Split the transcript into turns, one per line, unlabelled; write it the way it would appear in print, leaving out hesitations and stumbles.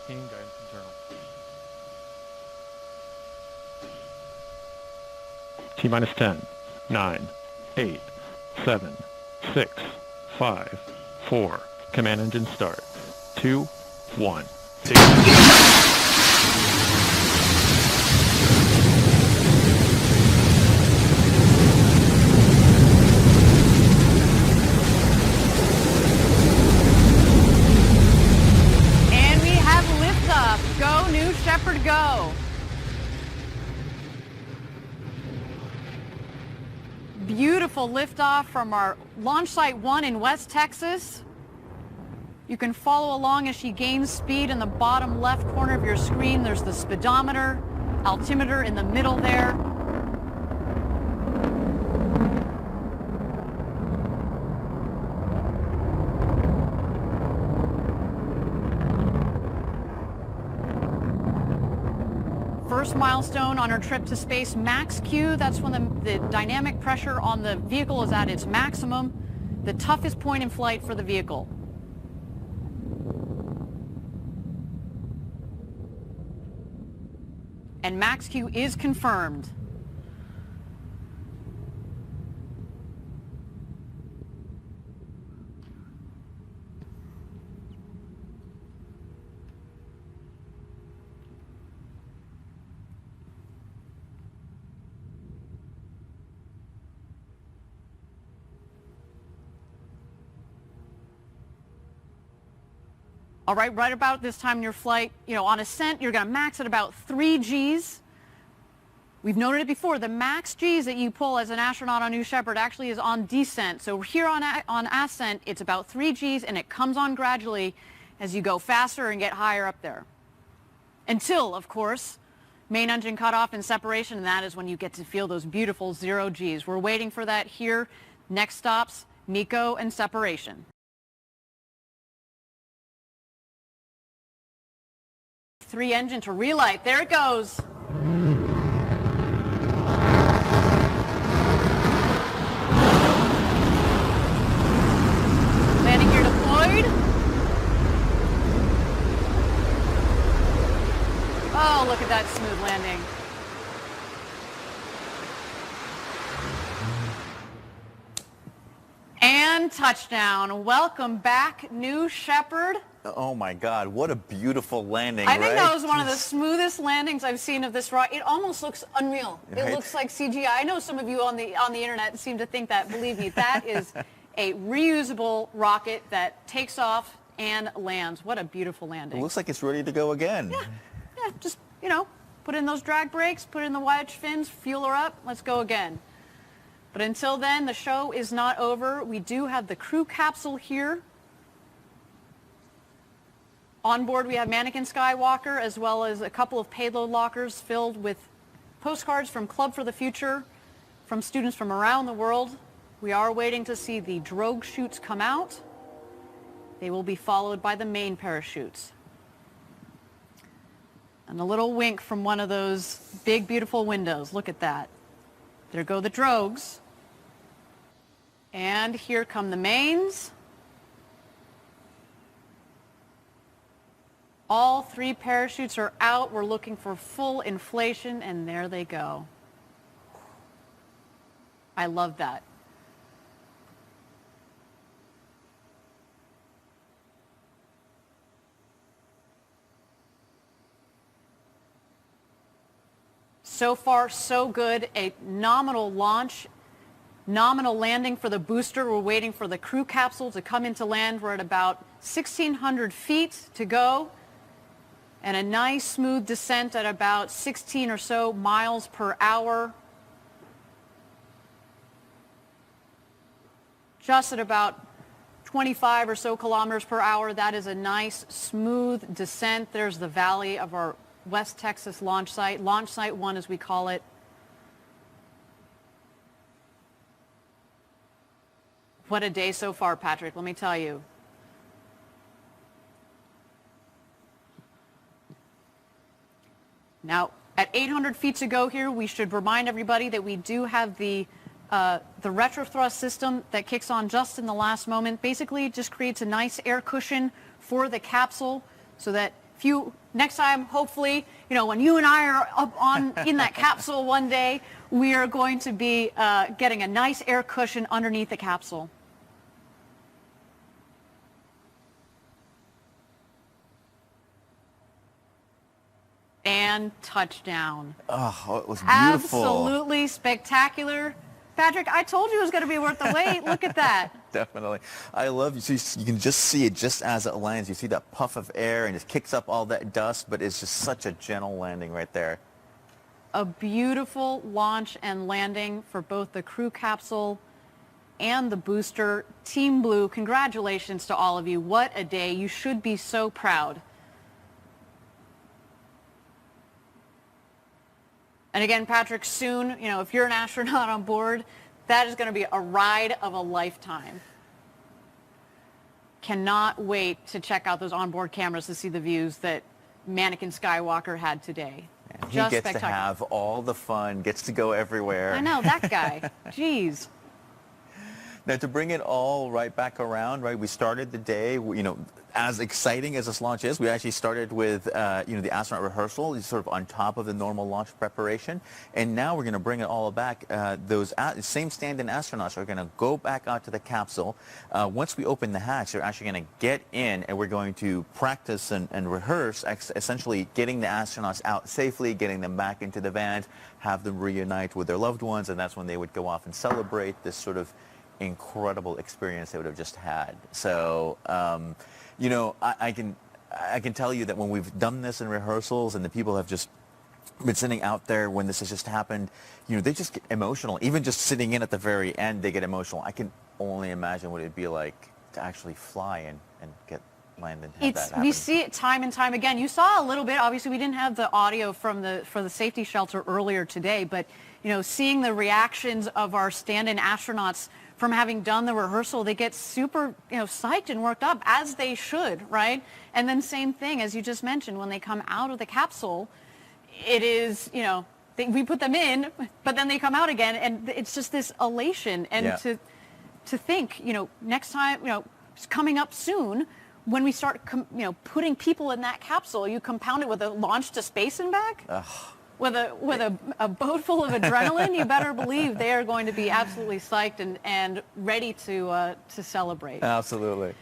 Guidance internal. T-minus 10, 9, 8, 7, 6, 5, 4. Command engine start. 2, 1.
And we have liftoff. Go, New Shepard, go. Beautiful liftoff from our launch site 1 in West Texas. You can follow along as she gains speed in the bottom left corner of your screen. There's the speedometer, altimeter in the middle there. First milestone on her trip to space, max Q. That's when the dynamic pressure on the vehicle is at its maximum, the toughest point in flight for the vehicle. And max Q is confirmed. All right about this time in your flight, on ascent, you're going to max at about 3 Gs. We've noted it before. The max Gs that you pull as an astronaut on New Shepard actually is on descent. So here on ascent, it's about 3 Gs, and it comes on gradually as you go faster and get higher up there. Until, of course, main engine cutoff and separation, and that is when you get to feel those beautiful 0 Gs. We're waiting for that here. Next stops, MECO and separation. 3 engine to relight. There it goes. Landing gear deployed. Oh, look at that smooth landing. And touchdown. Welcome back, New Shepard.
Oh my God, what a beautiful landing,
I think
right?
that was one of the smoothest landings I've seen of this rocket. It almost looks unreal.
Right.
It looks like CGI. I know some of you on the internet seem to think that. Believe me, that is a reusable rocket that takes off and lands. What a beautiful landing.
It looks like it's ready to go again.
Yeah, just, put in those drag brakes, put in the wedge fins, fuel her up, let's go again. But until then, the show is not over. We do have the crew capsule here. On board, we have Mannequin Skywalker, as well as a couple of payload lockers filled with postcards from Club for the Future, from students from around the world. We are waiting to see the drogue chutes come out. They will be followed by the main parachutes. And a little wink from one of those big, beautiful windows. Look at that. There go the drogues. And here come the mains. All 3 parachutes are out. We're looking for full inflation, and there they go. I love that. So far, so good. A nominal launch, nominal landing for the booster. We're waiting for the crew capsule to come into land. We're at about 1,600 feet to go. And a nice smooth descent at about 16 or so miles per hour. Just at about 25 or so kilometers per hour. That is a nice smooth descent. There's the valley of our West Texas launch site 1 as we call it. What a day so far, Patrick, let me tell you. Now, at 800 feet to go here, we should remind everybody that we do have the retrothrust system that kicks on just in the last moment. Basically, it just creates a nice air cushion for the capsule so that next time, hopefully, when you and I are up in that capsule one day, we are going to be getting a nice air cushion underneath the capsule. And touchdown.
Oh, it was beautiful.
Absolutely spectacular. Patrick, I told you it was going to be worth the wait. Look at that.
Definitely. I love you. You can just see it just as it lands. You see that puff of air and it kicks up all that dust, but it's just such a gentle landing right there.
A beautiful launch and landing for both the crew capsule and the booster. Team Blue, congratulations to all of you. What a day. You should be so proud. And again, Patrick, soon, if you're an astronaut on board, that is going to be a ride of a lifetime. Cannot wait to check out those onboard cameras to see the views that Mannequin Skywalker had today.
And he gets to have all the fun, gets to go everywhere.
I know, that guy. Jeez.
Now, to bring it all right back around, right, we started the day, as exciting as this launch is, we actually started with, the astronaut rehearsal, sort of on top of the normal launch preparation. And now we're going to bring it all back. Those same stand-in astronauts are going to go back out to the capsule. Once we open the hatch, they're actually going to get in, and we're going to practice and rehearse, essentially getting the astronauts out safely, getting them back into the van, have them reunite with their loved ones, and that's when they would go off and celebrate this sort of incredible experience they would have just had. So, I can tell you that when we've done this in rehearsals and the people have just been sitting out there when this has just happened, they just get emotional. Even just sitting in at the very end, they get emotional. I can only imagine what it'd be like to actually fly and get landed.
We see it time and time again. You saw a little bit. Obviously, we didn't have the audio for the safety shelter earlier today, but seeing the reactions of our stand-in astronauts from having done the rehearsal, they get super, psyched and worked up, as they should, right? And then same thing, as you just mentioned, when they come out of the capsule, it is, we put them in, but then they come out again, and it's just this elation. And to think, next time, it's coming up soon, when we start, putting people in that capsule, you compound it with a launch to space and back.
Ugh.
With a boat full of adrenaline, you better believe they are going to be absolutely psyched and ready to celebrate.
Absolutely.